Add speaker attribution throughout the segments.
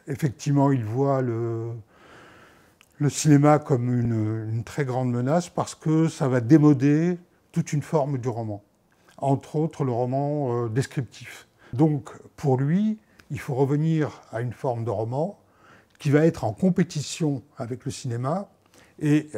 Speaker 1: effectivement, il voit le cinéma comme une très grande menace parce que ça va démoder toute une forme du roman, entre autres le roman descriptif. Donc, pour lui, il faut revenir à une forme de roman qui va être en compétition avec le cinéma, et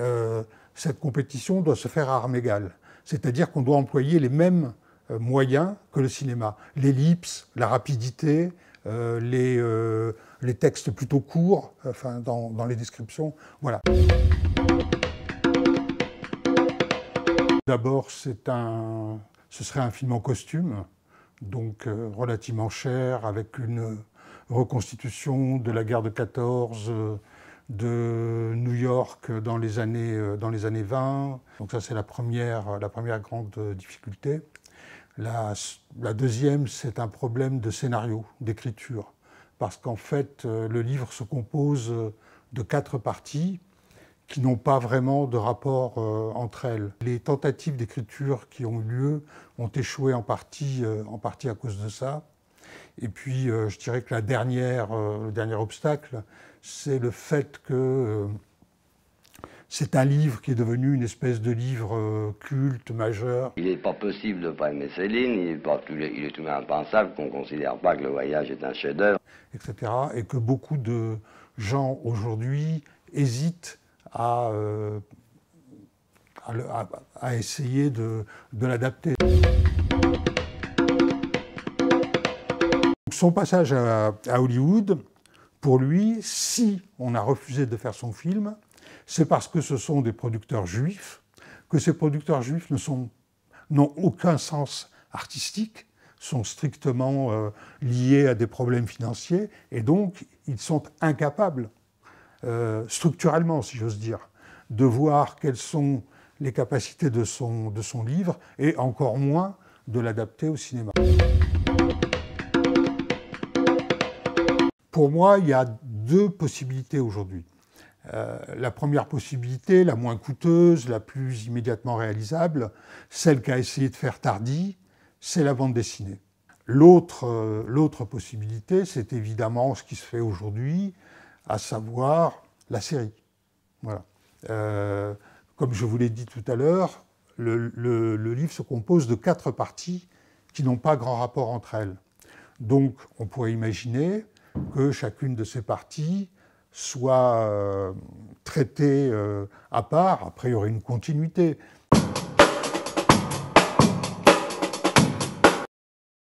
Speaker 1: cette compétition doit se faire à armes égales. C'est-à-dire qu'on doit employer les mêmes moyens que le cinéma. L'ellipse, la rapidité, les textes plutôt courts, enfin, dans les descriptions. Voilà. D'abord, ce serait un film en costume, donc relativement cher, avec une reconstitution de la guerre de 14, de New York dans les années 20. Donc ça, c'est la première grande difficulté. La deuxième, c'est un problème de scénario, d'écriture. Parce qu'en fait, le livre se compose de 4 parties qui n'ont pas vraiment de rapport entre elles. Les tentatives d'écriture qui ont eu lieu ont échoué en partie à cause de ça. Et puis, je dirais que le dernier obstacle, c'est le fait que c'est un livre qui est devenu une espèce de livre culte, majeur.
Speaker 2: Il n'est pas possible de ne pas aimer Céline, il est tout de même impensable qu'on ne considère pas que Le Voyage est un chef-d'œuvre.
Speaker 1: Etc. Et que beaucoup de gens aujourd'hui hésitent à essayer de l'adapter. Son passage à Hollywood, pour lui, si on a refusé de faire son film, c'est parce que ce sont des producteurs juifs, que ces producteurs juifs n'ont aucun sens artistique, sont strictement liés à des problèmes financiers, et donc ils sont incapables, structurellement, si j'ose dire, de voir quelles sont les capacités de son livre, et encore moins de l'adapter au cinéma. Pour moi, il y a 2 possibilités aujourd'hui. La première possibilité, la moins coûteuse, la plus immédiatement réalisable, celle qu'a essayé de faire Tardy, c'est la bande dessinée. L'autre possibilité, c'est évidemment ce qui se fait aujourd'hui, à savoir la série. Voilà. Comme je vous l'ai dit tout à l'heure, le livre se compose de 4 parties qui n'ont pas grand rapport entre elles. Donc, on pourrait imaginer que chacune de ces parties soit traitée à part. Après, il y aurait une continuité,